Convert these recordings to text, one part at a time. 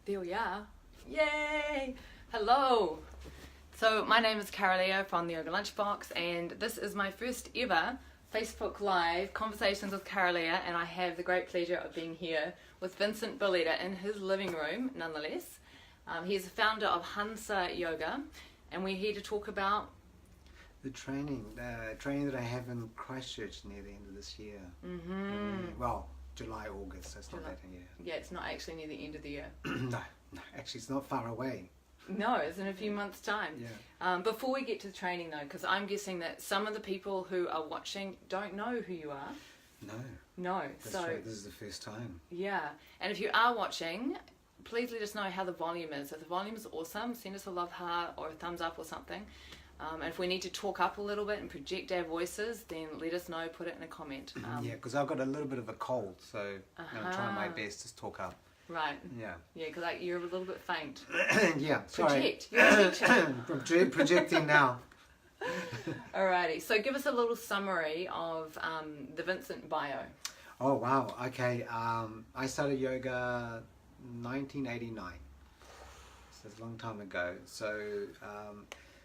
There we are. Yay! Hello! So my name is Kara-Leah from the Yoga Lunchbox, and this is my first ever Facebook Live Conversations with Kara-Leah, and I have the great pleasure of being here with Vincent Bolletta in his living room, nonetheless. He's the founder of hañsa Yoga, and we're here to talk about the training that I have in Christchurch near the end of this year. Well, July, August, so it's not that year. Yeah, it's not actually near the end of the year. No, actually it's not far away. No, it's in a few months' time. Yeah. Before we get to the training though, because I'm guessing that some of the people who are watching don't know who you are. No. That's so right. This is the first time. Yeah, and if you are watching, please let us know how the volume is. If the volume is awesome, send us a love heart or a thumbs up or something. And if we need to talk up a little bit and project our voices, then let us know, put it in a comment. Yeah, because I've got a little bit of a cold, so I'm trying my best to talk up. Right. Yeah. Yeah, because you're a little bit faint. Yeah, sorry. Project. You're a teacher. Projecting now. Alrighty, so give us a little summary of the Vincent bio. Oh, wow. Okay. I started yoga 1989. So it's a long time ago. So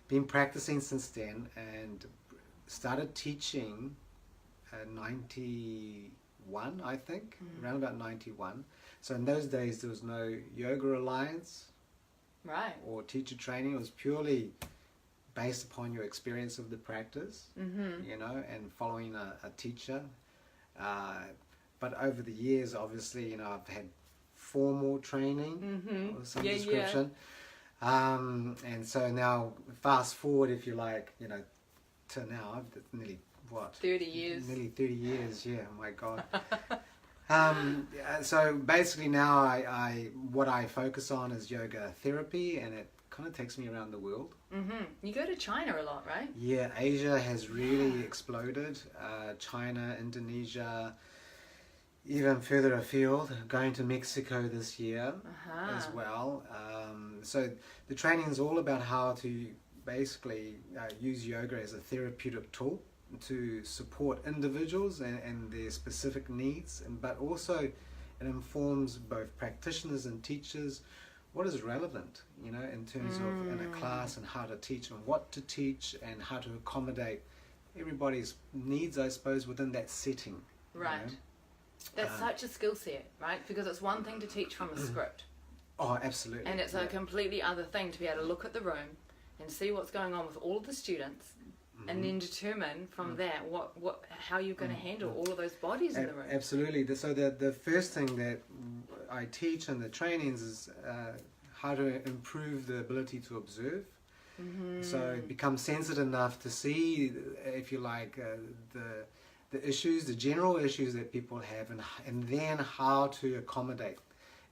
been practicing since then and started teaching at 91, I think, around about 91. So in those days there was no Yoga Alliance, right, or teacher training. It was purely based upon your experience of the practice, you know, and following a teacher. But over the years, obviously, you know, I've had formal training of some description. And so now, fast forward, if you like, you know, to now, nearly, what? 30 years. Nearly 30 years, yeah, oh my God. So basically now, what I focus on is yoga therapy, and it kind of takes me around the world. You go to China a lot, right? Yeah, Asia has really exploded. China, Indonesia, even further afield, going to Mexico this year as well. So the training is all about how to basically use yoga as a therapeutic tool to support individuals and their specific needs, but also it informs both practitioners and teachers what is relevant, you know, in terms of in a class and how to teach and what to teach and how to accommodate everybody's needs, I suppose, within that setting. Right. You know? That's such a skill set, right? Because it's one thing to teach from a script. Oh, absolutely. And it's a completely other thing to be able to look at the room and see what's going on with all of the students and then determine from that how you're going to handle all of those bodies in the room. Absolutely. So the first thing that I teach in the trainings is how to improve the ability to observe. So become sensitive enough to see, if you like, the issues, the general issues that people have, and then how to accommodate.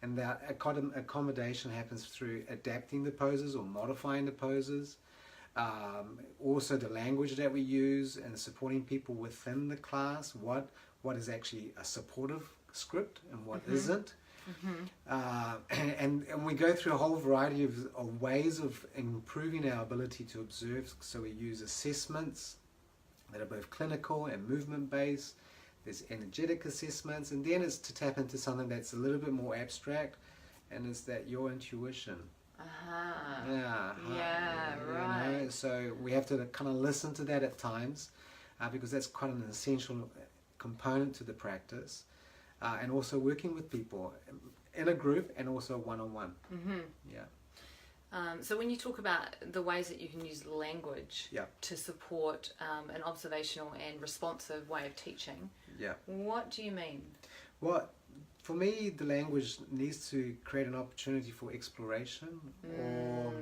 And that accommodation happens through adapting the poses or modifying the poses. Also the language that we use and supporting people within the class, what is actually a supportive script and what isn't. And we go through a whole variety of ways of improving our ability to observe. So we use assessments that are both clinical and movement based. There's energetic assessments, and then it's to tap into something that's a little bit more abstract, and it's that your intuition. Right. You know? So we have to kind of listen to that at times, because that's quite an essential component to the practice, and also working with people in a group and also one-on-one. So when you talk about the ways that you can use language to support an observational and responsive way of teaching, what do you mean? Well, for me, the language needs to create an opportunity for exploration or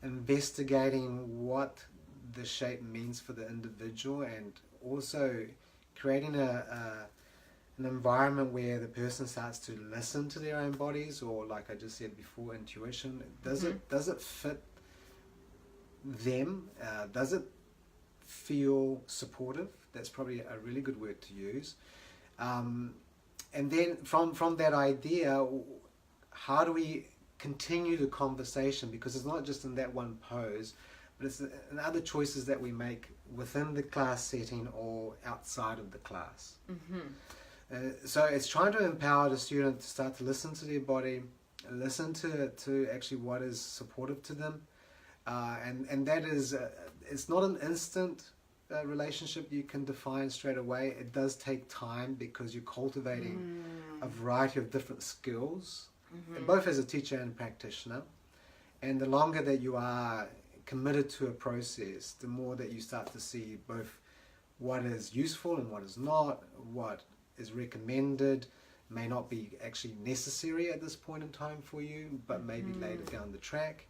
investigating what the shape means for the individual, and also creating an environment where the person starts to listen to their own bodies, or like I just said before, intuition. Does it fit them? Does it feel supportive? That's probably a really good word to use. And then from that idea, how do we continue the conversation? Because it's not just in that one pose, but it's in other choices that we make within the class setting or outside of the class. So it's trying to empower the student to start to listen to their body, listen to actually what is supportive to them, and that is it's not an instant relationship you can define straight away. It does take time because you're cultivating a variety of different skills, both as a teacher and practitioner. And the longer that you are committed to a process, the more that you start to see both what is useful and what is not, what is recommended may not be actually necessary at this point in time for you, but maybe later down the track.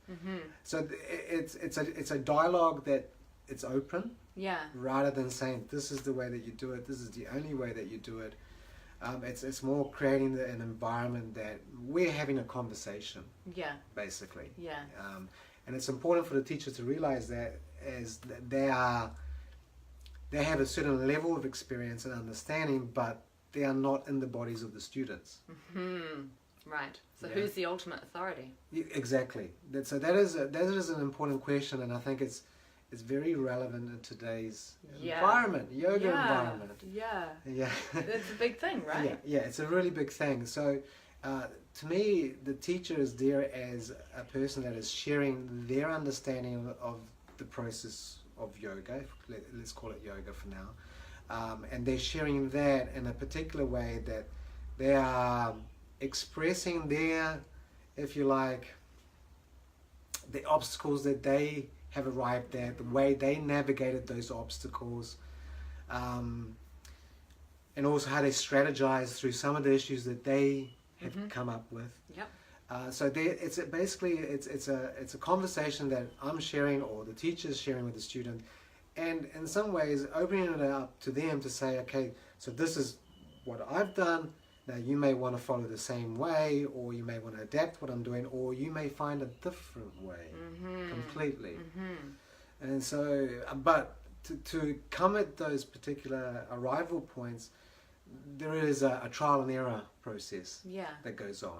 So it's a dialogue that it's open, rather than saying this is the way that you do it, this is the only way that you do it. It's more creating an environment that we're having a conversation, basically. And it's important for the teacher to realize that as they have a certain level of experience and understanding, but they are not in the bodies of the students. Right. So who's the ultimate authority? Exactly. So that is an important question, and I think it's very relevant in today's environment, yoga environment. Yeah. It's a big thing, right? Yeah, it's a really big thing. So to me, the teacher is there as a person that is sharing their understanding of the process of yoga. Let's call it yoga for now. And they're sharing that in a particular way that they are expressing their, if you like, the obstacles that they have arrived at, the way they navigated those obstacles, and also how they strategize through some of the issues that they have come up with. So it's a conversation that I'm sharing, or the teacher is sharing with the student, and in some ways opening it up to them to say, okay, so this is what I've done. Now you may want to follow the same way, or you may want to adapt what I'm doing, or you may find a different way completely. And so, but to come at those particular arrival points, there is a trial and error process that goes on.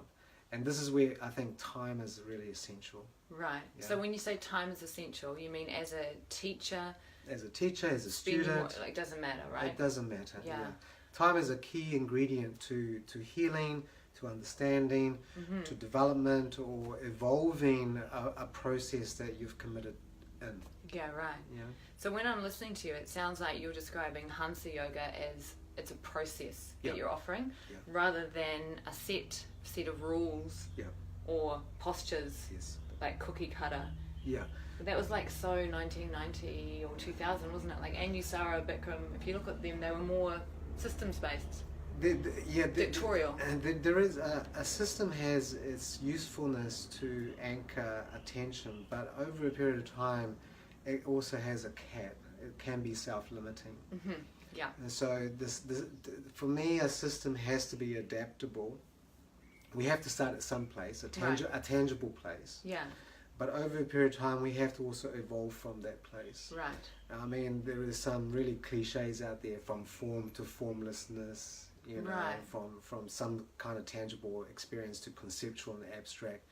And this is where I think time is really essential. Right. So when you say time is essential, you mean as a teacher? As a teacher, as a student. It doesn't matter, right? It doesn't matter, Time is a key ingredient to healing, to understanding, to development, or evolving a process that you've committed in. Yeah, right. So when I'm listening to you, it sounds like you're describing hañsa yoga as it's a process that you're offering, rather than a set of rules or postures, like cookie cutter. But that was like so 1990 or 2000, wasn't it? Like Anusara, Bikram, if you look at them, they were more systems based. Dictatorial. And there is a system has its usefulness to anchor attention, but over a period of time it also has a cap. It can be self-limiting. And so this for me, a system has to be adaptable. We have to start at some place, a tangible place. But over a period of time, we have to also evolve from that place. I mean, there is some really cliches out there, from form to formlessness, you know, from some kind of tangible experience to conceptual and abstract.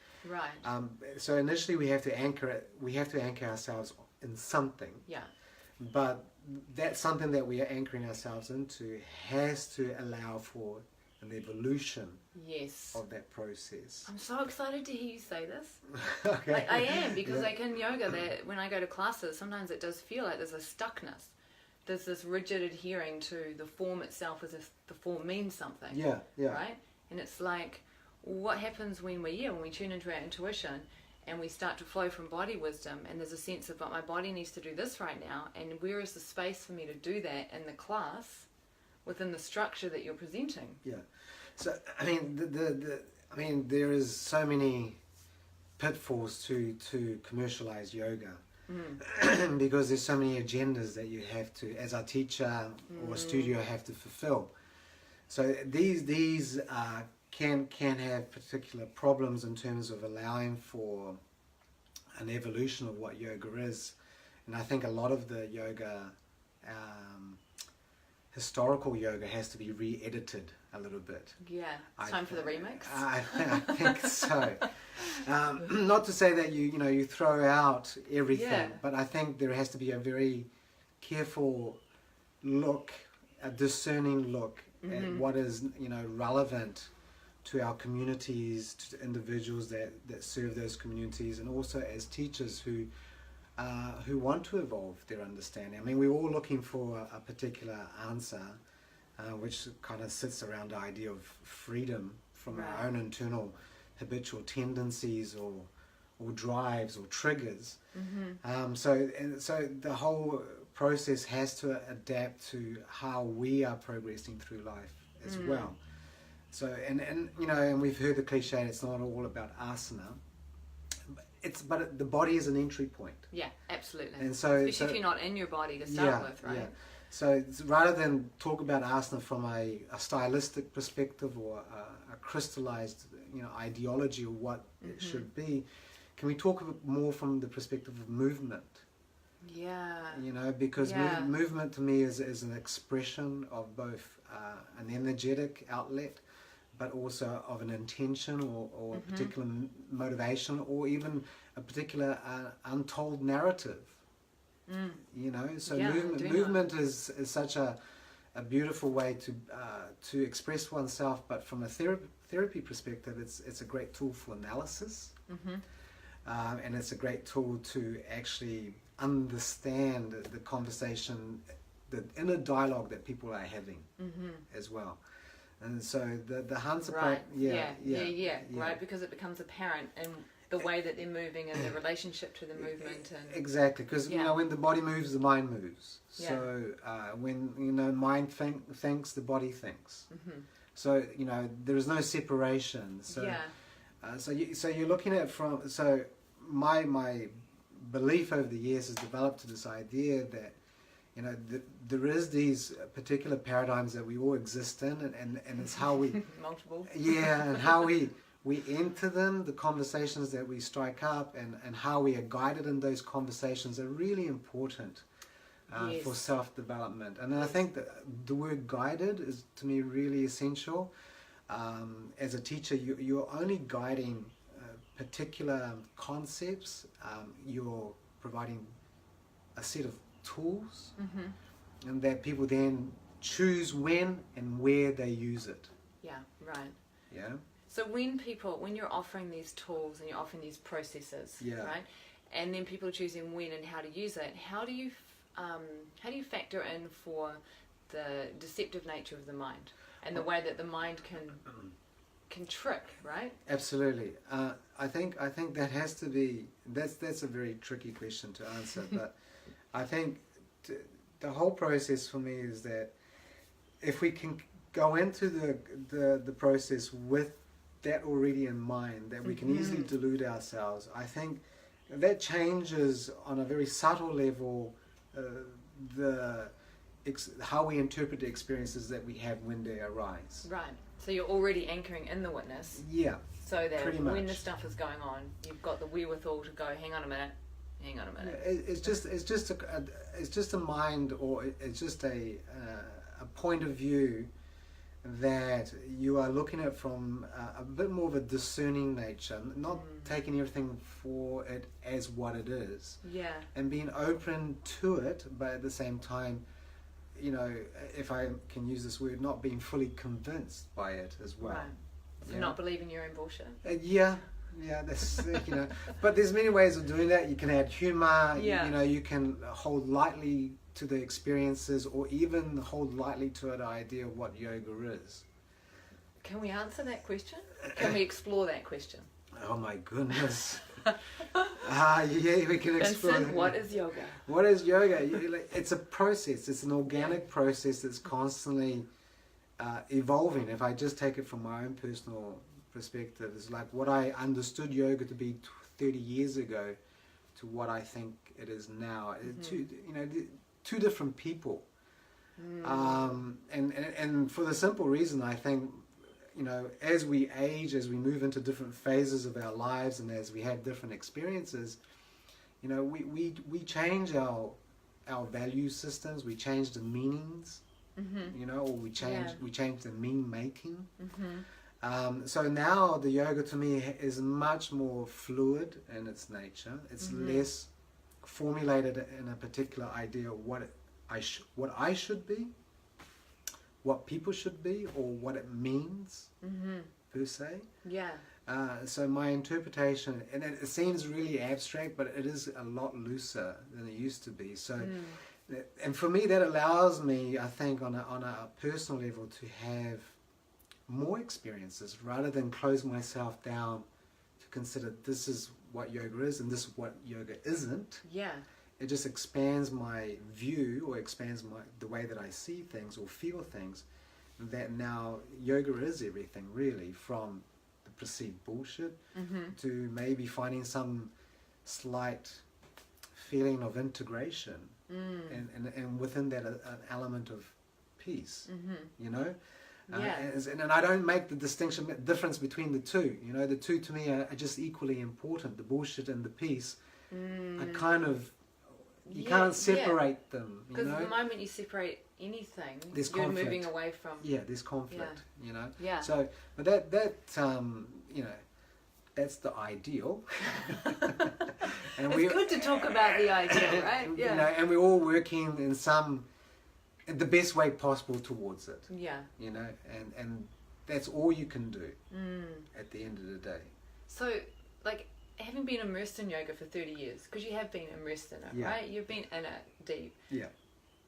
So initially, we have to anchor it. We have to anchor ourselves in something. But that something that we are anchoring ourselves into has to allow for an evolution of that process. I'm so excited to hear you say this. Okay. I am, because like in yoga, that when I go to classes, sometimes it does feel like there's a stuckness. There's this rigid adhering to the form itself, as if the form means something. Right? And it's like, what happens when we tune into our intuition and we start to flow from body wisdom, and there's a sense of, but my body needs to do this right now, and where is the space for me to do that in the class, within the structure that you're presenting? So I mean, there is so many pitfalls to commercialize yoga, because there's so many agendas that you have to, as a teacher or a studio, have to fulfill. So these can have particular problems in terms of allowing for an evolution of what yoga is. And I think a lot of the yoga, historical yoga, has to be re-edited a little bit. It's time for the remix. I think so. Not to say that you throw out everything, but I think there has to be a very careful look, a discerning look at what is relevant to our communities, to the individuals that serve those communities, and also as teachers who want to evolve their understanding. I mean, we're all looking for a particular answer, which kind of sits around the idea of freedom from our own internal habitual tendencies or drives or triggers. So the whole process has to adapt to how we are progressing through life as well. So and you know, and we've heard the cliche, it's not all about asana. But the body is an entry point. Yeah, absolutely. And so, especially if you're not in your body to start with, right? Yeah. So rather than talk about asana from a stylistic perspective or a crystallized, you know, ideology of what it should be, can we talk a bit more from the perspective of movement? Yeah. You know, because movement to me is an expression of both an energetic outlet, but also of an intention or a particular motivation, or even a particular untold narrative. You know, so movement is such a beautiful way to express oneself, but from a therapy perspective, it's a great tool for analysis, and it's a great tool to actually understand the conversation, the inner dialogue that people are having as well. And so the hañsa right, because it becomes apparent in the way that they're moving and their relationship to the movement. And exactly, because you know, when the body moves, the mind moves. So when, you know, mind thinks, the body thinks. So, you know, there is no separation. So so you're looking at my belief over the years has developed to this idea that, you know, there is these particular paradigms that we all exist in, and it's how we multiple and how we enter them, the conversations that we strike up, and how we are guided in those conversations are really important for self-development. And I think that the word guided is, to me, really essential. As a teacher, you're only guiding particular concepts. You're providing a set of tools, and that people then choose when and where they use it. Yeah, right. Yeah. So when you're offering these tools and you're offering these processes, right, and then people are choosing when and how to use it, how do you factor in for the deceptive nature of the mind and the way that the mind can trick, right? Absolutely. I think that has to be, that's a very tricky question to answer, but I think the whole process for me is that if we can go into the process with that already in mind, that we can easily delude ourselves, I think that changes on a very subtle level how we interpret the experiences that we have when they arise. Right. So you're already anchoring in the witness. Yeah. So that when the stuff is going on, you've got the wherewithal to go, hang on a minute. It's just a mind, or it's just a point of view that you are looking at from a bit more of a discerning nature, not taking everything for it as what it is, and being open to it, but at the same time, you know, if I can use this word, not being fully convinced by it as well. Right. So not believing your own bullshit. That's you know. But there's many ways of doing that. You can add humor. You know, you can hold lightly to the experiences, or even hold lightly to the idea of what yoga is. Can we answer that question? Can we explore that question? Oh my goodness. We can explore. Vincent, what is yoga? What is yoga? It's a process. It's an organic process that's constantly evolving. If I just take it from my own personal perspective, it's like what I understood yoga to be 30 years ago to what I think it is now. Two different people. And for the simple reason, I think, you know, as we age, as we move into different phases of our lives, and as we have different experiences, you know, we change our value systems, we change the meanings, you know, or we change the mean making. So now the yoga to me is much more fluid in its nature. It's less formulated in a particular idea of what I should be, what people should be, or what it means per se. Yeah. So my interpretation, and it seems really abstract, but it is a lot looser than it used to be. So, and for me, that allows me, I think, on a personal level, to have more experiences rather than close myself down to consider this is what yoga is and this is what yoga isn't. Yeah. It just expands my view, or expands the way that I see things or feel things. That now yoga is everything, really, from the perceived bullshit to maybe finding some slight feeling of integration, and within that an element of peace, you know. Yeah. And I don't make the difference between the two. You know, the two to me are just equally important. The bullshit and the peace are kind of, you can't separate them. You know, because the moment you separate anything, there's you're conflict. moving away from. Yeah, there's conflict. You know. Yeah. So, but that you know, that's the ideal. And it's good to talk about the ideal, right? Yeah. You know, and we're all working in the best way possible towards it. Yeah. You know, and that's all you can do at the end of the day. So, like, having been immersed in yoga for 30 years, because you have been immersed in it, right? You've been in it deep. Yeah.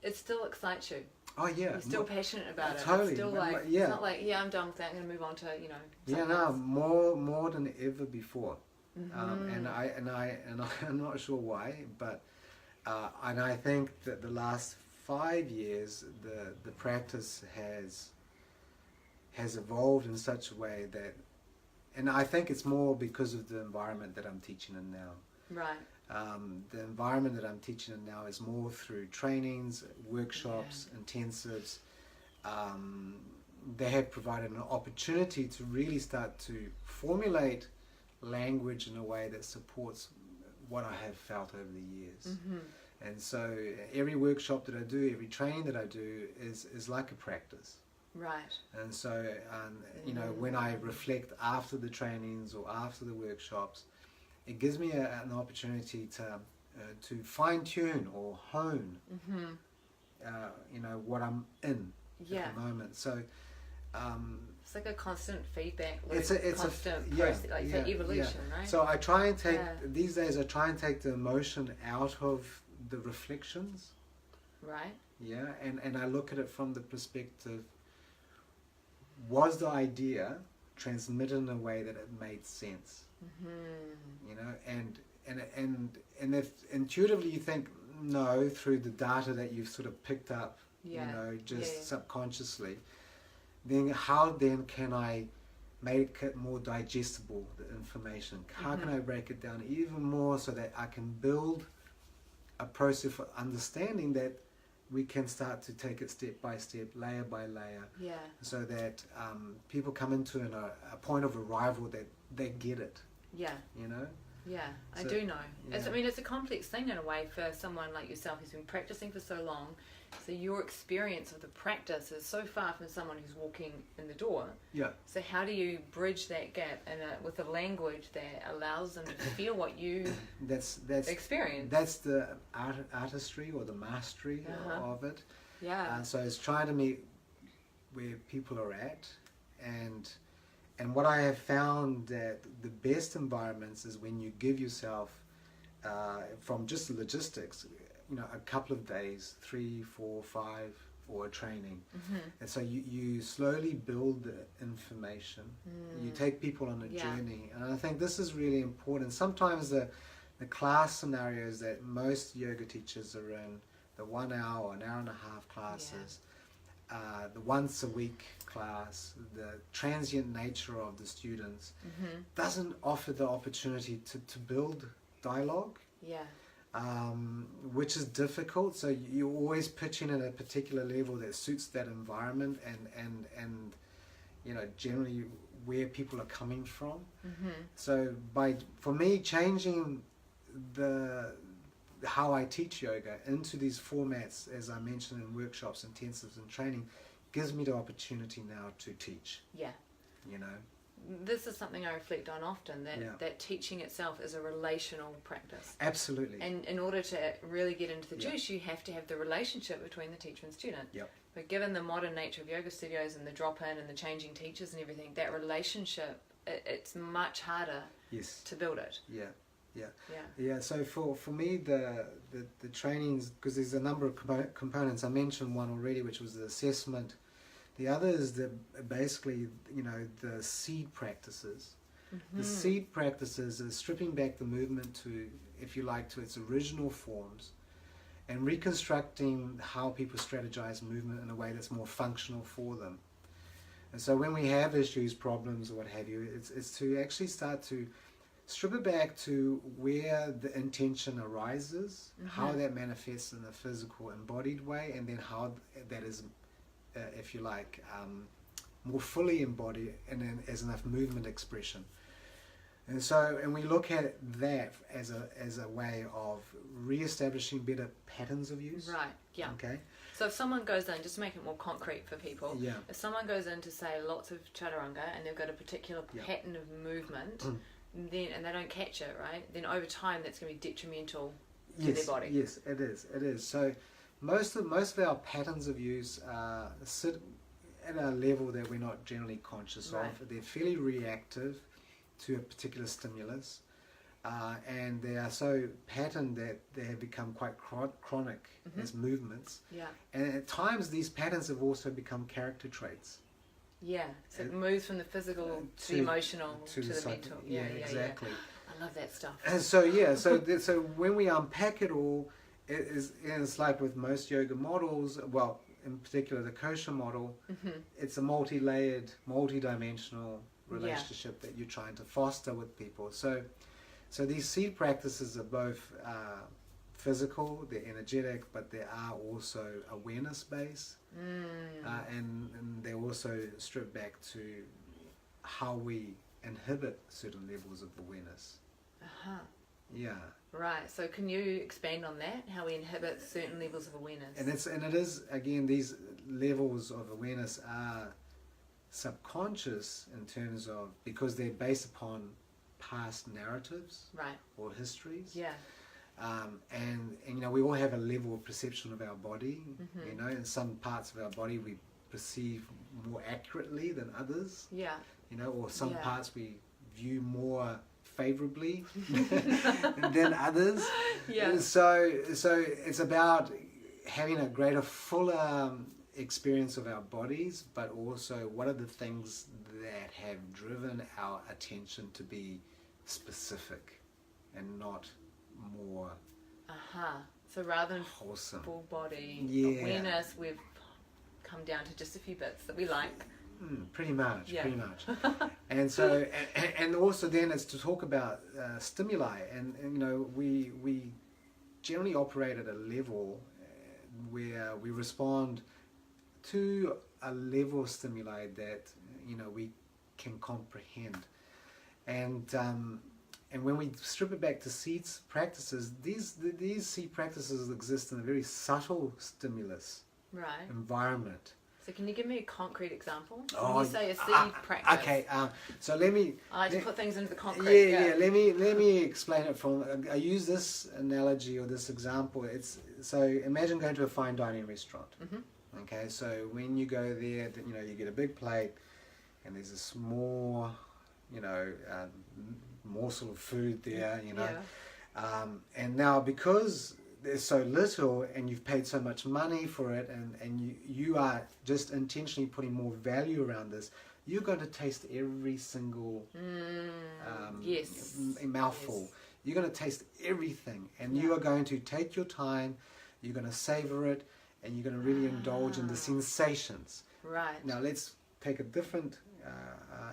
It still excites you. Oh yeah. You're still passionate about it. Totally. It's still like, it's not like, I'm done with that, I'm going to move on to, Yeah, no, else. more than ever before. And I'm not sure why, but and I think that the last 5 years the practice has evolved in such a way that, and I think it's more because of the environment that I'm teaching in now. Right. The environment that I'm teaching in now is more through trainings, workshops, intensives. They have provided an opportunity to really start to formulate language in a way that supports what I have felt over the years. And so every workshop that I do, every training that I do is like a practice. Right. And so, you know, when I reflect after the trainings or after the workshops, it gives me an opportunity to fine-tune or hone, you know, what I'm in at the moment. So it's like a constant feedback loop, it's a constant process, like evolution, right? So I try and take, these days I try and take the emotion out of the reflections. Right. Yeah, and I look at it from the perspective, was the idea transmitted in a way that it made sense? You know, and if intuitively you think no, through the data that you've sort of picked up, you know, just subconsciously, then how then can I make it more digestible, the information? How can I break it down even more so that I can build a process for understanding that we can start to take it step by step, layer by layer, so that people come into a point of arrival that they get it. You know? Yeah, So, I do know. yeah. I mean, it's a complex thing in a way for someone like yourself who's been practicing for so long. So your experience of the practice is so far from someone who's walking in the door. Yeah. So how do you bridge that gap with a language that allows them to feel what you that's experience? That's the artistry or the mastery of it. Yeah. So it's trying to meet where people are at, and what I have found that the best environments is when you give yourself, from just the logistics, you know, a couple of days, 3, 4, 5 for a training. And so you slowly build the information. You take people on a journey, and I think this is really important. Sometimes the class scenarios that most yoga teachers are in, the 1 hour, an hour and a half classes, the once a week class, the transient nature of the students doesn't offer the opportunity to build dialogue. Which is difficult. So you're always pitching at a particular level that suits that environment and you know, generally where people are coming from. So for me, changing how I teach yoga into these formats, as I mentioned in workshops, intensives and training, gives me the opportunity now to teach. You know? This is something I reflect on often, that teaching itself is a relational practice. Absolutely. And in order to really get into the juice, you have to have the relationship between the teacher and student. But given the modern nature of yoga studios and the drop-in and the changing teachers and everything, that relationship, it's much harder to build it. Yeah. So for me, the trainings, because there's a number of components. I mentioned one already, which was the assessment. The other is basically, the seed practices. The seed practices is stripping back the movement to, if you like, to its original forms, and reconstructing how people strategize movement in a way that's more functional for them. And so when we have issues, problems, or what have you, it's to actually start to strip it back to where the intention arises, how that manifests in a physical embodied way, and then how that is, if you like, more fully embodied and then as enough movement expression. And we look at that as a way of re-establishing better patterns of use. Right, yeah. Okay. So if someone goes in, just to make it more concrete for people, if someone goes in to say lots of chaturanga and they've got a particular pattern of movement, and they don't catch it, right? Then over time that's going to be detrimental to their body. Yes, it is. So most of our patterns of use sit at a level that we're not generally conscious of. They're fairly reactive to a particular stimulus, and they are so patterned that they have become quite chronic as movements. Yeah. And at times these patterns have also become character traits. Yeah, so it moves from the physical to the emotional to the mental. Yeah, exactly. I love that stuff. And so so when we unpack it all, it's like with most yoga models, well, in particular the kosher model, it's a multi-layered, multi-dimensional relationship that you're trying to foster with people. So these seed practices are both physical, they're energetic, but they are also awareness based, and they also strip back to how we inhibit certain levels of awareness. Yeah. Right. So can you expand on that? How we inhibit certain levels of awareness? And it is again, these levels of awareness are subconscious in terms of, because they're based upon past narratives, or histories. Yeah. And we all have a level of perception of our body. In some parts of our body we perceive more accurately than others. Yeah. Or some parts we view more favorably than others. Yeah. So it's about having a greater, fuller experience of our bodies, but also what are the things that have driven our attention to be specific and not more so rather than wholesome full body awareness, we've come down to just a few bits that we like. Pretty much. And so and also then it's to talk about stimuli, and we generally operate at a level where we respond to a level of stimuli that we can comprehend, and when we strip it back to seed practices, these seed practices exist in a very subtle stimulus environment. So can you give me a concrete example? When you say a seed practice. Okay, so let me... I like to put things into the concrete. Yeah. Let me explain it from... I use this analogy or this example. So imagine going to a fine dining restaurant. Okay, so when you go there, you get a big plate, and there's a small, morsel of food there, and now because there's so little and you've paid so much money for it, and you are just intentionally putting more value around this, you're going to taste every single mouthful. You're going to taste everything, and you are going to take your time, you're going to savor it, and you're going to really indulge in the sensations. Right. Now let's take a different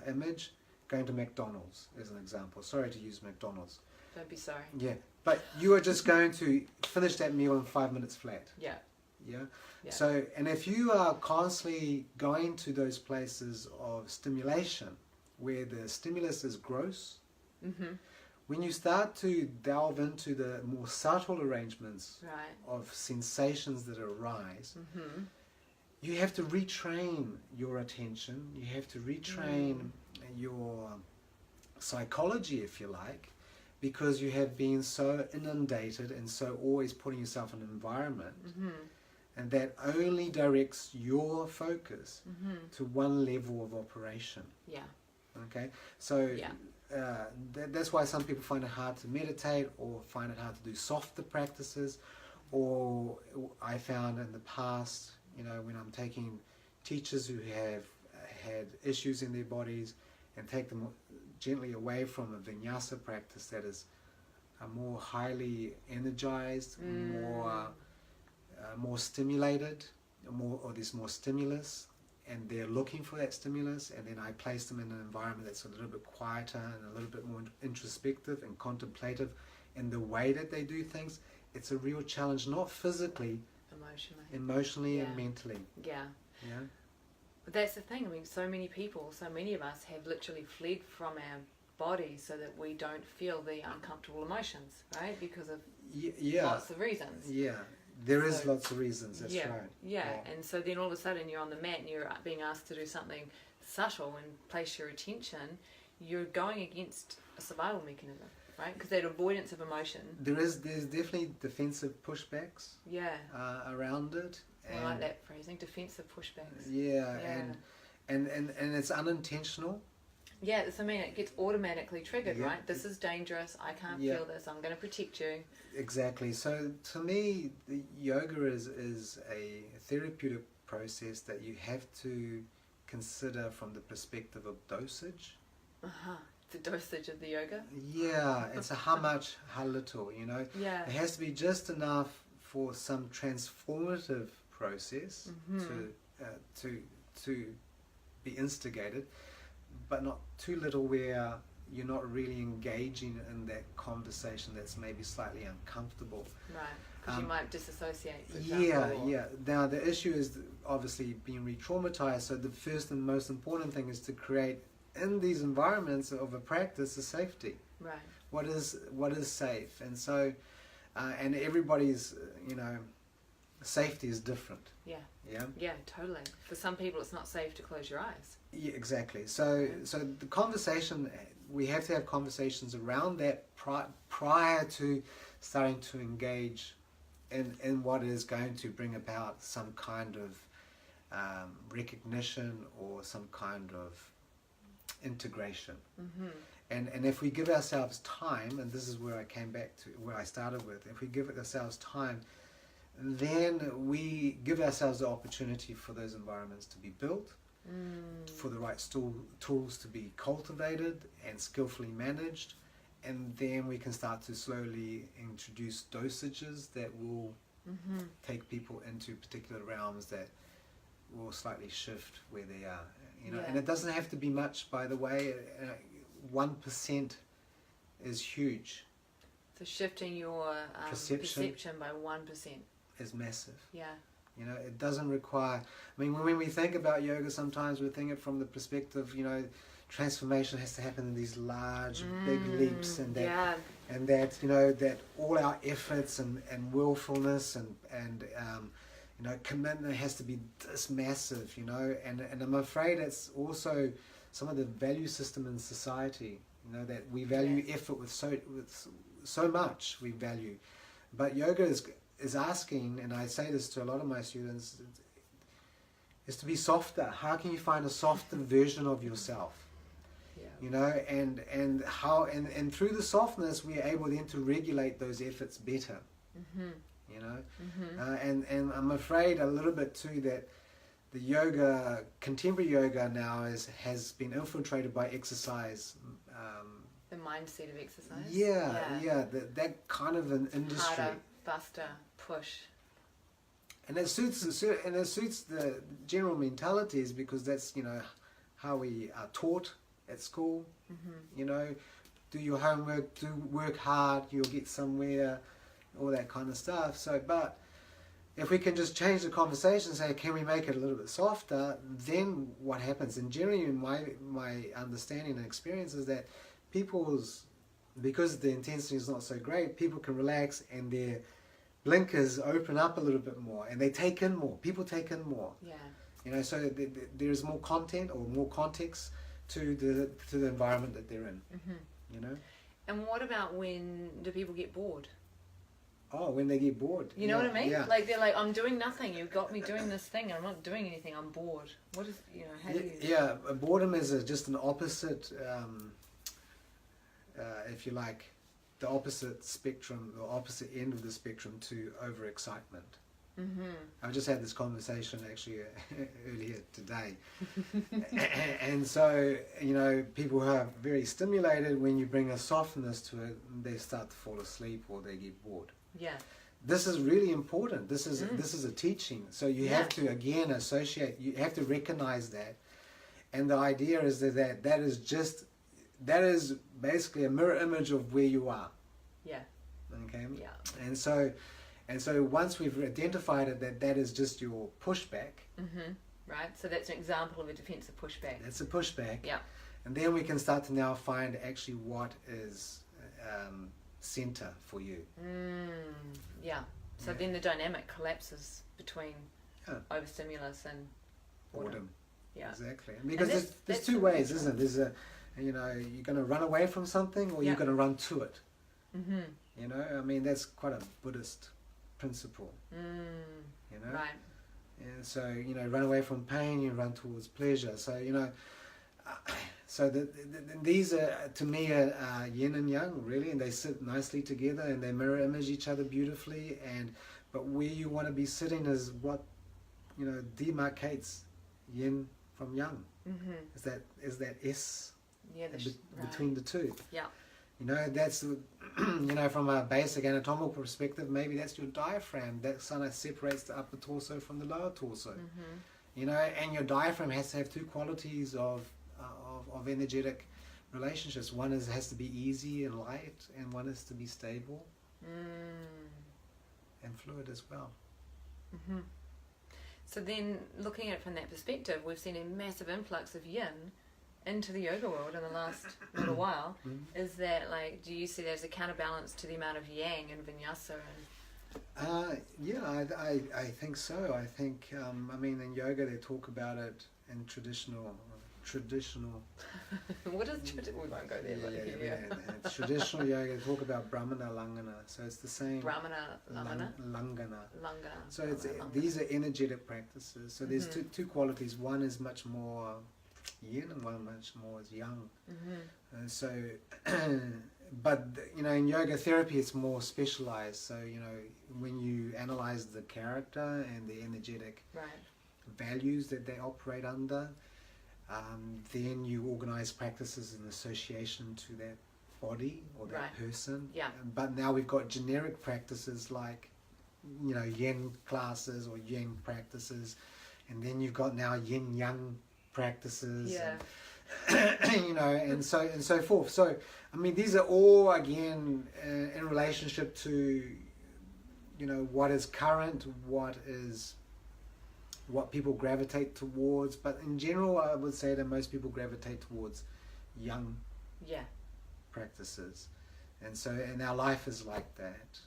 image, going to McDonald's as an example. Sorry to use McDonald's. Don't be sorry. Yeah, but you are just going to finish that meal in 5 minutes flat. Yeah. So, and if you are constantly going to those places of stimulation where the stimulus is gross, when you start to delve into the more subtle arrangements of sensations that arise, you have to retrain your attention, you have to retrain your psychology, if you like, because you have been so inundated and so always putting yourself in an environment. and that only directs your focus to one level of operation. Yeah. Okay, so Yeah. that's why some people find it hard to meditate or find it hard to do softer practices. Or I found in the past, you know, when I'm taking teachers who have had issues in their bodies and take them gently away from a vinyasa practice that is more highly energized, more stimulated, or there's more stimulus, and they're looking for that stimulus, and then I place them in an environment that's a little bit quieter and a little bit more introspective and contemplative in the way that they do things. It's a real challenge, not physically, emotionally and mentally. Yeah. Yeah. But that's the thing. I mean, so many of us have literally fled from our bodies so that we don't feel the uncomfortable emotions, right? Because of lots of reasons. Yeah. There is lots of reasons, that's right. Yeah, and so then all of a sudden you're on the mat and you're being asked to do something subtle and place your attention, you're going against a survival mechanism, right? Because that avoidance of emotion. There's definitely defensive pushbacks around it. I like that phrasing, defensive pushbacks. Yeah, and it's unintentional. Yeah, so I mean, it gets automatically triggered, right? This is dangerous, I can't feel this, I'm going to protect you. Exactly. So to me, the yoga is a therapeutic process that you have to consider from the perspective of dosage. The dosage of the yoga? Yeah, it's a how much, how little, you know? Yeah. It has to be just enough for some transformative process to be instigated, but not too little where you're not really engaging in that conversation that's maybe slightly uncomfortable. Right, because you might disassociate, for example. Yeah. Now, the issue is obviously being re-traumatized, so the first and most important thing is to create, in these environments of a practice, a safety. Right. What is safe? And so, and everybody's, you know, safety is different. Yeah. Yeah. Yeah, totally. For some people, it's not safe to close your eyes. Yeah, exactly. So the conversation, we have to have conversations around that prior to starting to engage in what is going to bring about some kind of recognition or some kind of integration. And if we give ourselves time, and this is where I came back to where I started with, if we give ourselves time, then we give ourselves the opportunity for those environments to be built, for the right tools to be cultivated and skillfully managed, and then we can start to slowly introduce dosages that will take people into particular realms that will slightly shift where they are. You know, and it doesn't have to be much, by the way. 1% is huge. So shifting your perception by 1% is massive. Yeah. You know, it doesn't require, I mean, when we think about yoga, sometimes we think it from the perspective, you know, transformation has to happen in these large, big leaps, and that you know, that all our efforts and willfulness and you know, commitment has to be this massive, you know, and I'm afraid it's also some of the value system in society, you know, that we value effort with so much we value, but yoga is asking, and I say this to a lot of my students, is to be softer. How can you find a softer version of yourself? You know, and how and through the softness we are able then to regulate those efforts better. You know, and I'm afraid a little bit too that the yoga, contemporary yoga now has been infiltrated by exercise. The mindset of exercise. Yeah, that kind of an industry. Harder, faster, push. And it suits the general mentalities, because that's, you know, how we are taught at school. You know, do your homework, work hard, you'll get somewhere, all that kind of stuff. So, but if we can just change the conversation and say, can we make it a little bit softer, then what happens? And generally, in my understanding and experience is that because the intensity is not so great, people can relax and their blinkers open up a little bit more, and they take in more. People take in more. Yeah. You know, so there is more content or more context to the environment that they're in. You know. And what about when do people get bored? when they get bored. You know what I mean? Yeah. Like they're like, I'm doing nothing. You've got me doing this thing. I'm not doing anything. I'm bored. What is, how do you... Yeah, boredom is just an opposite, if you like, the opposite spectrum, the opposite end of the spectrum to overexcitement. I just had this conversation actually earlier today. And so, people who are very stimulated, when you bring a softness to it, they start to fall asleep or they get bored. Yeah. This is really important. This is a teaching. So you have to, again, associate, you have to recognize that. And the idea is that is basically a mirror image of where you are. Yeah. Okay? Yeah. And so once we've identified it, that is just your pushback. Right. So that's an example of a defensive pushback. That's a pushback. Yeah. And then we can start to now find actually what is center for you. Yeah. So then the dynamic collapses between overstimulus and boredom. Yeah. Exactly. Because there's two ways, isn't it? There's you're going to run away from something or you're going to run to it. I mean, that's quite a Buddhist principle. Right. And so, run away from pain, you run towards pleasure. So, these are, to me, yin and yang, really, and they sit nicely together and they mirror image each other beautifully. But where you want to be sitting is what, demarcates yin from yang. Is that S between the two. Yeah. That's, from a basic anatomical perspective, maybe that's your diaphragm. That kind of separates the upper torso from the lower torso. And your diaphragm has to have two qualities of energetic relationships. One has to be easy and light, and one is to be stable and fluid as well. So then, looking at it from that perspective, we've seen a massive influx of yin into the yoga world in the last little while. Is that, like, do you see that as a counterbalance to the amount of yang in vinyasa? I think so. I think, in yoga they talk about it in traditional what is traditional? We won't go there. Traditional yoga, they talk about Brahmana, Langana. So it's the same. Brahmana, Langana. So Langana. These are energetic practices. So there's two qualities. One is much more yin and one much more is yang. So, but in yoga therapy it's more specialized. So when you analyze the character and the energetic values that they operate under, then you organize practices in association to that body or that person. Yeah. But now we've got generic practices like yin classes or yin practices, and then you've got now yin yang practices. Yeah. And so forth. So these are all again in relationship to what is current, what people gravitate towards, but in general I would say that most people gravitate towards yang practices, and our life is like that,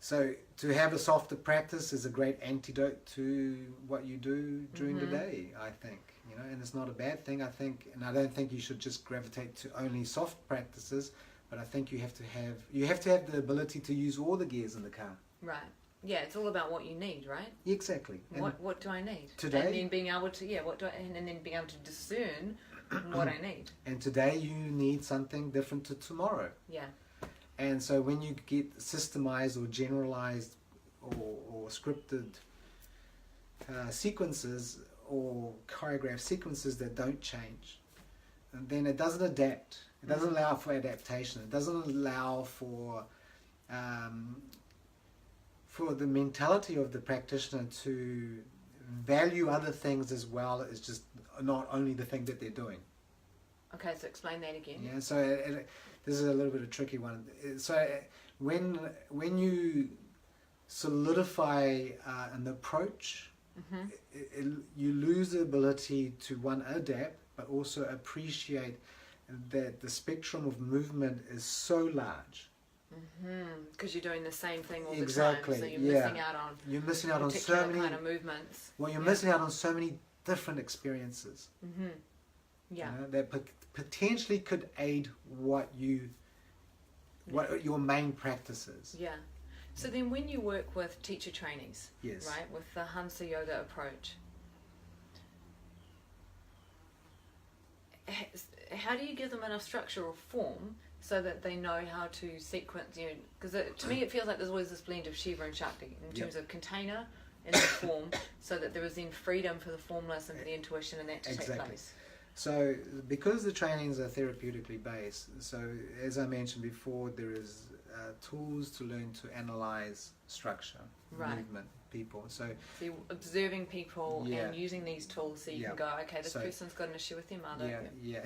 so to have a softer practice is a great antidote to what you do during the day, I think, and it's not a bad thing, I think, and I don't think you should just gravitate to only soft practices, but I think you have to have the ability to use all the gears in the car. Right. Yeah, it's all about what you need, right? Exactly. What do I need today? And then being able to and then being able to discern what I need. And today you need something different to tomorrow. Yeah. And so when you get systemized or generalized or scripted sequences or choreographed sequences that don't change, and then it doesn't adapt. It doesn't allow for adaptation. It doesn't allow for the mentality of the practitioner to value other things as well as just not only the thing that they're doing. Okay, so explain that again. Yeah, so this is a little bit of a tricky one. So when you solidify an approach, you lose the ability to, one, adapt, but also appreciate that the spectrum of movement is so large. Because you're doing the same thing all the time, so you're missing out on so many kind of movements. Well, you're missing out on so many different experiences. Yeah. That potentially could aid what you what your main practices. Yeah. So then when you work with teacher trainees, Yes. right, with the hañsa yoga approach, how do you give them enough structure or form so that they know how to sequence, you know, because to me it feels like there's always this blend of Shiva and Shakti in terms of container and the form, so that there is then freedom for the formless and for the intuition and that to take place. So because the trainings are therapeutically based, so as I mentioned before, there is tools to learn to analyze structure, movement, people. So you're observing people Yeah. and using these tools so you can go, okay, this person's got an issue with their mother. Yeah.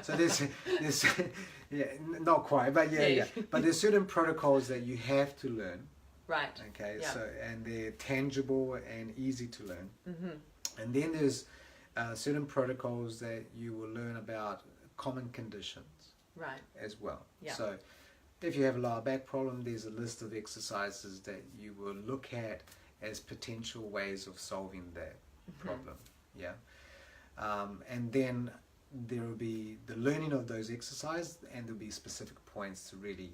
So there's not quite, but yeah. But there's certain protocols that you have to learn. Right. Okay. Yeah. So and they're tangible and easy to learn. Mm-hmm. And then there's certain protocols that you will learn about common conditions. Right. As well. Yeah. So if you have a lower back problem, there's a list of exercises that you will look at as potential ways of solving that problem. Yeah. And then there will be the learning of those exercises, and there'll be specific points to really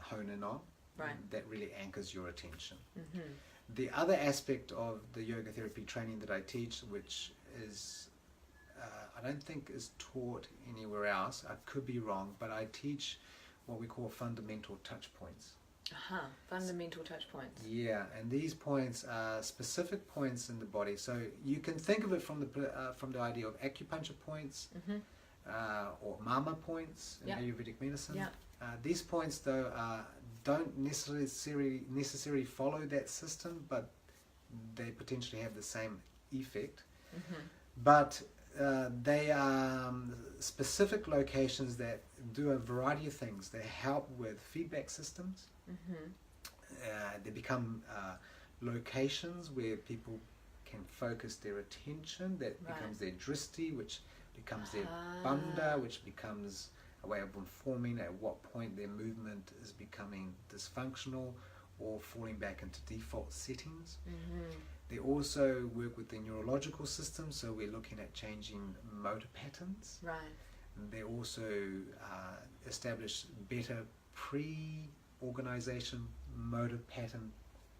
hone in on. Right. That really anchors your attention. Mm-hmm. The other aspect of the yoga therapy training that I teach, which is I don't think is taught anywhere else, I could be wrong, but I teach what we call fundamental touch points. Fundamental touch points. Yeah, and these points are specific points in the body. So you can think of it from the idea of acupuncture points, or mama points in Ayurvedic medicine. Yeah. These points, though, don't necessarily follow that system, but they potentially have the same effect. But they are specific locations that do a variety of things. They help with feedback systems. They become locations where people can focus their attention. That becomes their drishti, which becomes their bandha, which becomes a way of informing at what point their movement is becoming dysfunctional or falling back into default settings. They also work with the neurological system, so we're looking at changing motor patterns. Right. And they also establish better pre-organization motor pattern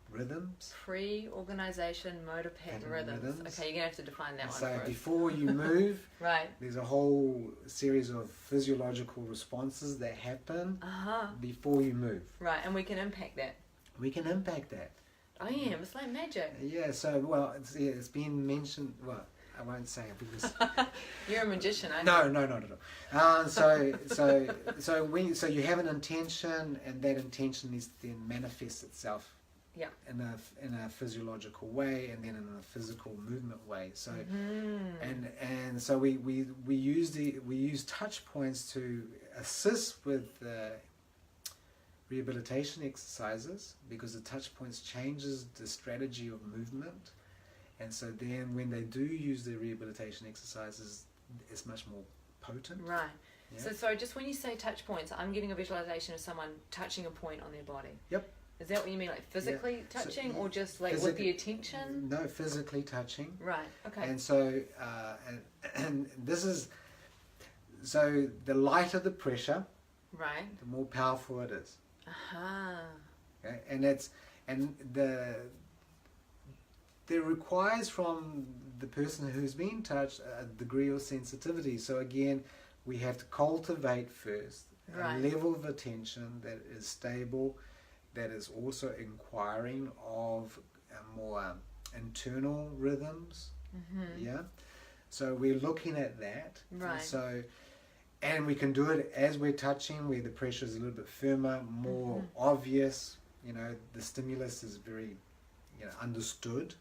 rhythms. Pre-organization motor pattern rhythms. Okay, you're going to have to define that one so for us. Before you move, there's a whole series of physiological responses that happen before you move. Right, and we can impact that. We can impact that. It's like magic. Yeah, so, well, it's been mentioned, well, I won't say it because... You're a magician, aren't you? No, not at all. So you have an intention, and that intention is then manifests itself in a physiological way, and then in a physical movement way. So and so we use touch points to assist with rehabilitation exercises, because the touch points changes the strategy of movement, and so then when they do use the rehabilitation exercises, it's much more potent. Right. Yeah. So sorry, just when you say touch points, I'm getting a visualization of someone touching a point on their body. Yep. Is that what you mean, like physically touching, or just like with the attention? No, physically touching. Right. Okay. And so and this is, so the lighter the pressure, the more powerful it is. Okay? And there requires from the person who's being touched a degree of sensitivity. So again, we have to cultivate first a level of attention that is stable, that is also inquiring of more internal rhythms. So we're looking at that. And we can do it as we're touching, where the pressure is a little bit firmer, more obvious. You know, the stimulus is very, understood.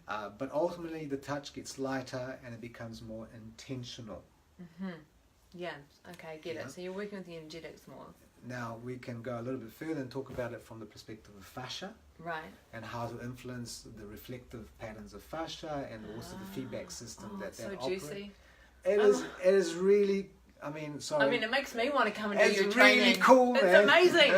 But ultimately, the touch gets lighter and it becomes more intentional. Yeah. Okay, get it. So you're working with the energetics more. Now we can go a little bit further and talk about it from the perspective of fascia. And how to influence the reflective patterns of fascia, and also the feedback system that operates. Juicy. It is really. I mean, it makes me want to come and do your really training. It's really cool, man. It's amazing.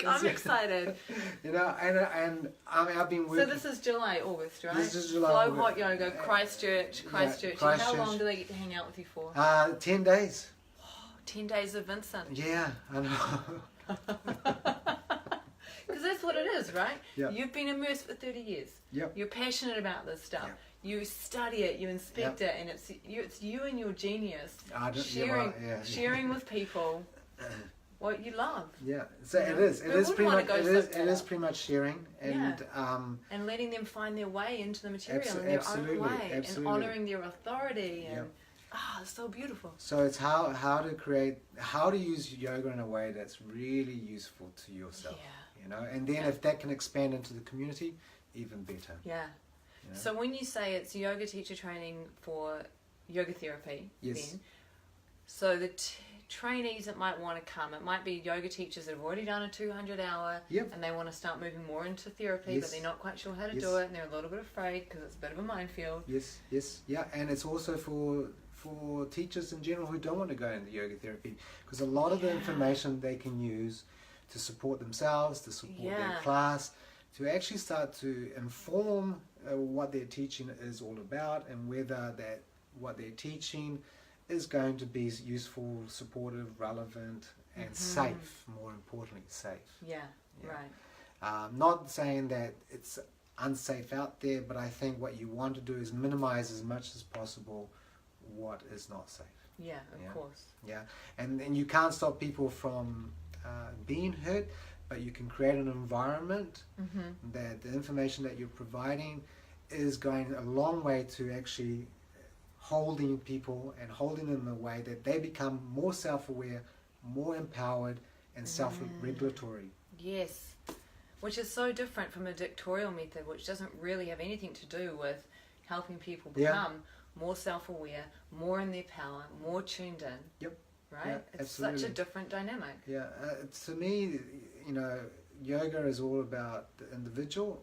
I'm excited. And I mean, I've been working. So this is July, August, right? This is July, Flow Hot Yoga, Christchurch. And how long do they get to hang out with you for? 10 days. 10 days of Vincent. Yeah, I know. Because that's what it is, right? Yep. You've been immersed for 30 years. Yep. You're passionate about this stuff. Yep. You study it, you inspect it, and it's you and your genius sharing with people what you love. Yeah, so it is pretty much sharing and and letting them find their way into the material in their own way, and honouring their authority, and it's so beautiful. So it's how to use yoga in a way that's really useful to yourself. You know, and then if that can expand into the community, even better. Yeah. You know? So when you say it's yoga teacher training for yoga therapy, then, so the trainees that might want to come, it might be yoga teachers that have already done a 200-hour and they want to start moving more into therapy, but they're not quite sure how to do it, and they're a little bit afraid because it's a bit of a minefield. And it's also for teachers in general who don't want to go into yoga therapy, because a lot of the information they can use to support themselves, to support their class, to actually start to inform what their teaching is all about, and whether that what they're teaching is going to be useful, supportive, relevant, and safe. More importantly, safe. Right. Not saying that it's unsafe out there, but I think what you want to do is minimize as much as possible what is not safe. Yeah, of course. Yeah, and you can't stop people from being hurt, but you can create an environment that the information that you're providing is going a long way to actually holding people and holding them in a way that they become more self-aware, more empowered, and self-regulatory. Yes, which is so different from a dictatorial method, which doesn't really have anything to do with helping people become more self-aware, more in their power, more tuned in. Yep. Right? Yeah, it's absolutely. such a different dynamic. Yeah, to me, you know, yoga is all about the individual.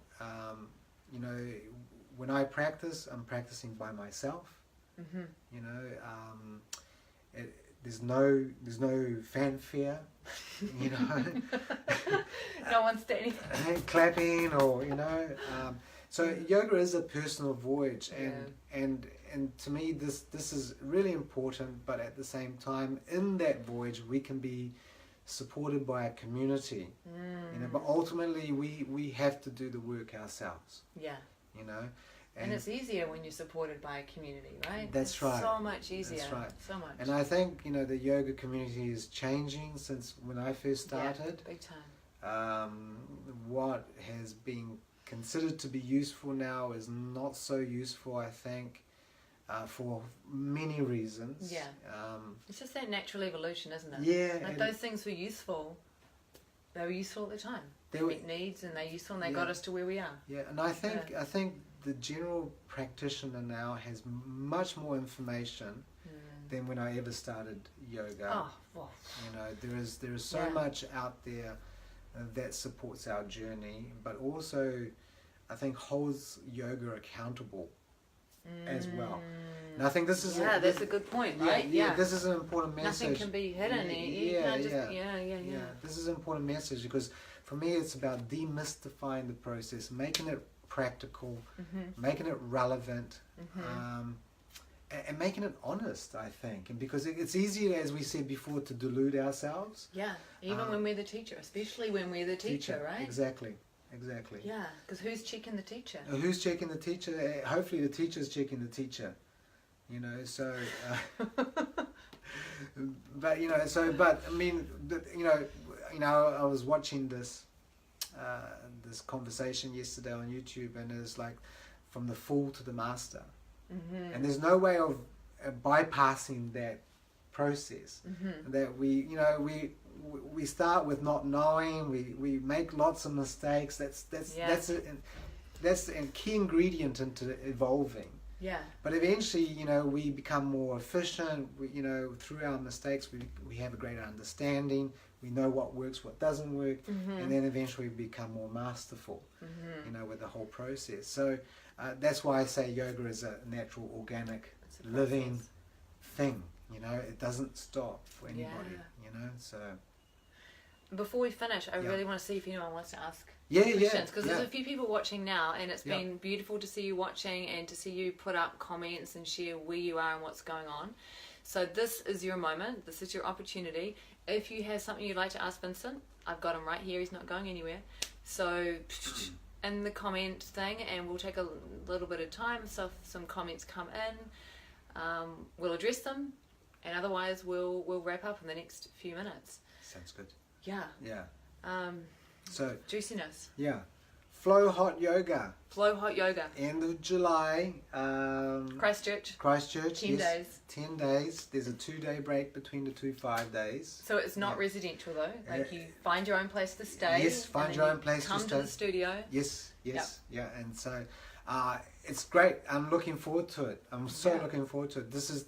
You know, when I practice, I'm practicing by myself. You know, there's no fanfare. You know, no one's standing clapping, or you know. So yoga is a personal voyage, and to me this is really important. But at the same time, in that voyage, we can be supported by a community. You know, but ultimately we have to do the work ourselves. Yeah. You know. And it's easier when you're supported by a community, right? That's right. So much easier. That's right. So much. And I think, you know, the yoga community is changing since when I first started. Yeah, big time. What has been considered to be useful now is not so useful, I think, for many reasons. Yeah. It's just that natural evolution, isn't it? Yeah. Like those things were useful. They were useful at the time. They met needs, and they're useful, and they got us to where we are. Yeah, and I think the general practitioner now has much more information than when I ever started yoga. Oh, well. You know, there is so much out there that supports our journey, but also I think holds yoga accountable as well. And I think this is that's a good point, right? Yeah, this is an important message. Nothing can be hidden. Yeah. This is an important message, because for me it's about demystifying the process, making it practical, making it relevant, and making it honest, I think. And because it's easier, as we said before, to delude ourselves. Yeah, even when we're the teacher, especially when we're the teacher, right? Exactly. Yeah, because who's checking the teacher? Who's checking the teacher? Hopefully the teacher's checking the teacher. You know, so... but I mean, you know, I was watching this conversation yesterday on YouTube, and it's like from the fool to the master, and there's no way of bypassing that process. That we start with not knowing, we make lots of mistakes. That's a key ingredient into evolving. Yeah. But eventually, you know, we become more efficient. You know, through our mistakes, we have a greater understanding. We know what works, what doesn't work, and then eventually we become more masterful. You know, with the whole process. So that's why I say yoga is a natural, organic, living thing. You know, it doesn't stop for anybody. You know, so. Before we finish, I really want to see if anyone wants to ask questions, because there's a few people watching now, and it's been beautiful to see you watching and to see you put up comments and share where you are and what's going on. So this is your moment. This is your opportunity. If you have something you'd like to ask Vincent, I've got him right here. He's not going anywhere. So in the comment thing, and we'll take a little bit of time. So if some comments come in, we'll address them, and otherwise we'll wrap up in the next few minutes. Sounds good. Yeah. Yeah. So juiciness. Yeah. Flow Hot Yoga. Flow Hot Yoga. End of July. Christchurch. 10 days. 10 days. There's a 2-day break between the 5 days. So it's not residential though. Like you find your own place to stay. Yes, find your own place to stay. Come to the studio. Yes. Yeah. And so it's great. I'm looking forward to it. I'm so looking forward to it. This is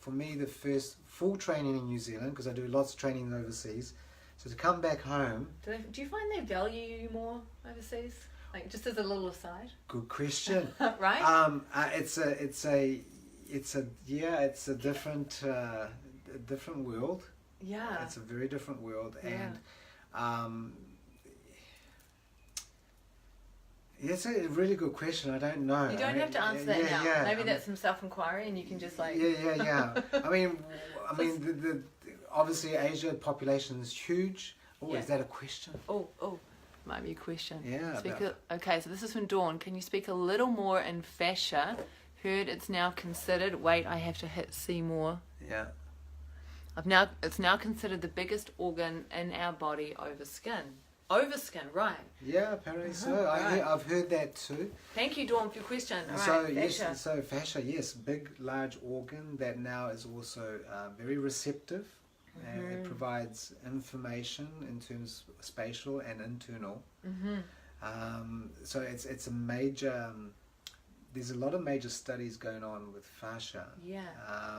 for me the first full training in New Zealand, because I do lots of training overseas. So to come back home. Do you find they value you more overseas? Like just as a little aside. Good question. Right? It's a different world. Yeah. It's a very different world, and it's a really good question. I don't know. You don't have to answer that now. Yeah. Maybe that's some self-inquiry, and you can just like. Yeah. I mean, the obviously Asia population is huge. Oh, is that a question? Oh. Might be a question. Yeah. Okay, so this is from Dawn. Can you speak a little more in fascia? Heard it's now considered. Wait, I have to hit see more. Yeah. It's now considered the biggest organ in our body over skin. Over skin, right? Yeah, apparently so. Right. I've heard that too. Thank you, Dawn, for your question. So right, yes, fascia. so fascia, yes, big, large organ that now is also very receptive. And it provides information in terms of spatial and internal. So it's a major. There's a lot of major studies going on with fascia. Yeah.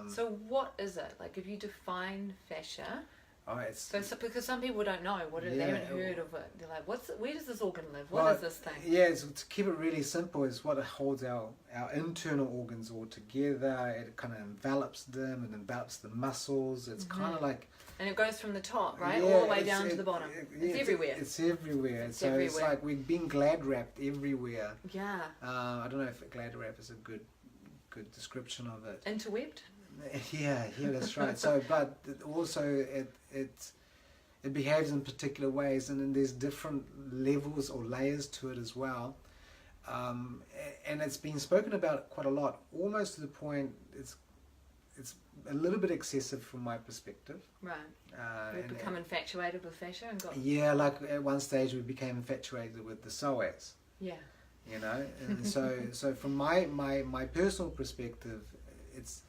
So what is it? Like, if you define fascia. Oh, it's so because some people don't know they haven't heard of it. They're like, where does this organ live? What is this thing? Yeah, to keep it really simple, is what holds our internal organs all together. It kind of envelops them, and envelops the muscles. It's kind of like. And it goes from the top, right, Yeah, all the way down to the bottom. It's everywhere. It's everywhere. It's like we've been glad wrapped everywhere. Yeah. I don't know if glad wrap is a good description of it. Interwebbed. Yeah, that's right. So, but also it behaves in particular ways, and then there's different levels or layers to it as well. And it's been spoken about quite a lot, almost to the point it's a little bit excessive from my perspective. Right. We've become infatuated with fascia and got. Yeah, like at one stage we became infatuated with the psoas. Yeah. You know, and so from my personal perspective, it's.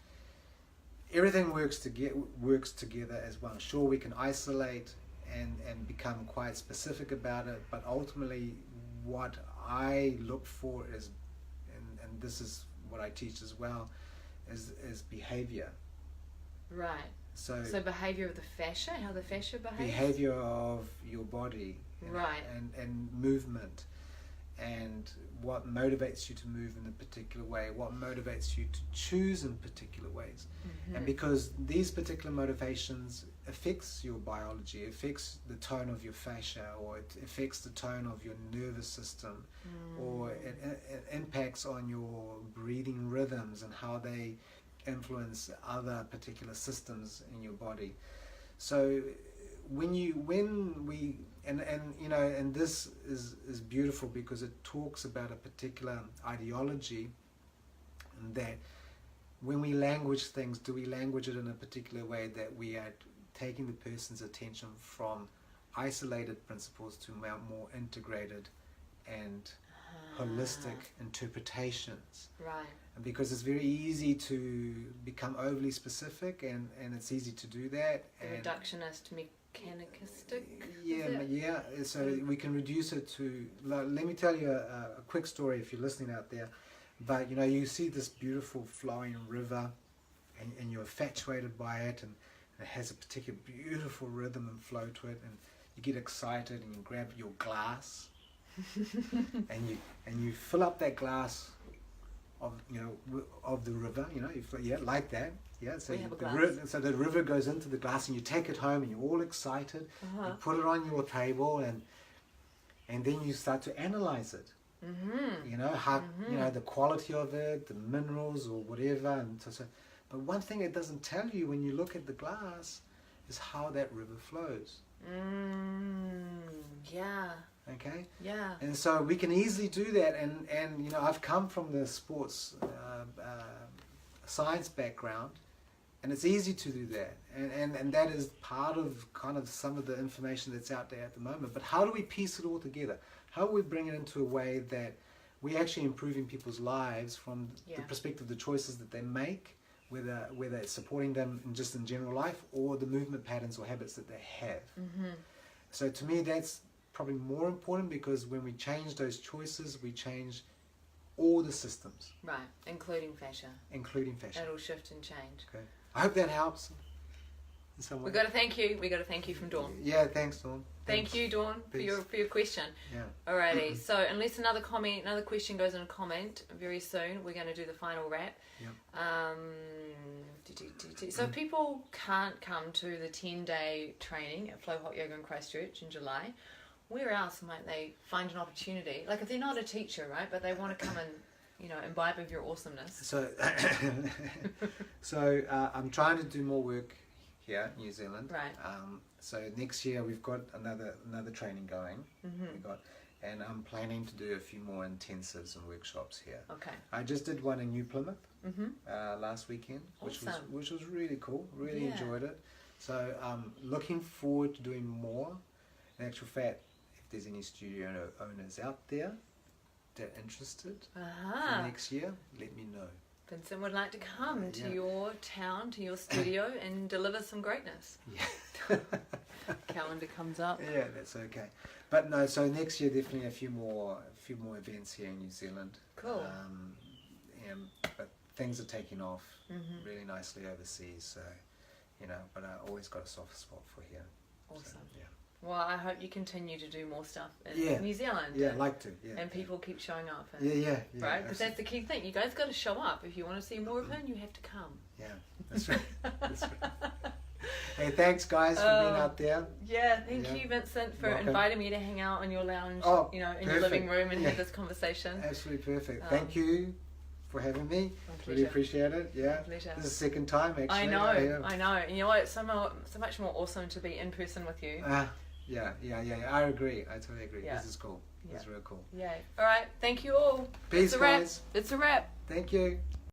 Everything works together as one. Sure, we can isolate and become quite specific about it, but ultimately what I look for is, and this is what I teach as well, is behaviour. Right. So behaviour of the fascia, how the fascia behaves? Behaviour of your body. Right. And movement. And what motivates you to move in a particular way, what motivates you to choose in particular ways. And because these particular motivations affects your biology, affects the tone of your fascia, or it affects the tone of your nervous system, or it impacts on your breathing rhythms and how they influence other particular systems in your body. So when we and this is beautiful, because it talks about a particular ideology, that when we language things, do we language it in a particular way that we are taking the person's attention from isolated principles to more integrated and holistic interpretations. Right. And because it's very easy to become overly specific, and it's easy to do that. Reductionist, mechanicistic. Yeah. So we can reduce it to. Let me tell you a quick story if you're listening out there. But you see this beautiful flowing river, and you're infatuated by it, and it has a particular beautiful rhythm and flow to it, and you get excited and you grab your glass, and you fill up that glass of the river, like that. Yeah, so the river goes into the glass, and you take it home, and you're all excited. You put it on your table, and then you start to analyze it. How the quality of it, the minerals or whatever, and so. But one thing it doesn't tell you when you look at the glass is how that river flows. Yeah. Okay? Yeah. And so we can easily do that, and you know, I've come from the sports science background, and it's easy to do that, and that is part of kind of some of the information that's out there at the moment. But how do we piece it all together? How do we bring it into a way that we're actually improving people's lives from the perspective of the choices that they make, whether it's supporting them in general life, or the movement patterns or habits that they have. So to me, that's probably more important, because when we change those choices, we change all the systems. Right, including fascia. It'll shift and change. Okay. I hope that helps in some way. We got to thank you from Dawn. Yeah, thanks, Dawn. Thank you, Dawn, for your question. Yeah. Alrighty. So unless another question goes in a comment very soon, we're going to do the final wrap. Yeah. So if people can't come to the 10-day training at Flow Hot Yoga in Christchurch in July, where else might they find an opportunity? Like if they're not a teacher, right, but they want to come and, you know, imbibe of your awesomeness. So, I'm trying to do more work here in New Zealand. Right. So next year we've got another training going. And I'm planning to do a few more intensives and workshops here. Okay. I just did one in New Plymouth last weekend, which was really cool. Really enjoyed it. So I'm looking forward to doing more. In actual fact, if there's any studio owners out there that are interested for next year, let me know. Vincent would like to come to your town, to your studio, and deliver some greatness. Yeah. Calendar comes up. Yeah, that's okay. But no, so next year definitely a few more events here in New Zealand. Cool. But things are taking off really nicely overseas. So, you know, but I always got a soft spot for here. Awesome. So, yeah. Well, I hope you continue to do more stuff in New Zealand. Yeah, I'd like to. Yeah. And people keep showing up. And, yeah. Right? Because that's the key thing. You guys got to show up. If you want to see more of him, you have to come. Yeah, that's right. That's right. Hey, thanks guys for being out there. Yeah, thank you, Vincent, for inviting me to hang out in your lounge, in your living room and have this conversation. Absolutely perfect. Thank you for having me. Really appreciate it. Yeah. Pleasure. This is the second time actually. I know. And you know what? It's so much more awesome to be in person with you. Yeah. I agree. I totally agree. Yeah. This is cool. This is real cool. Yeah. All right. Thank you all. Peace, guys. It's a wrap. Thank you.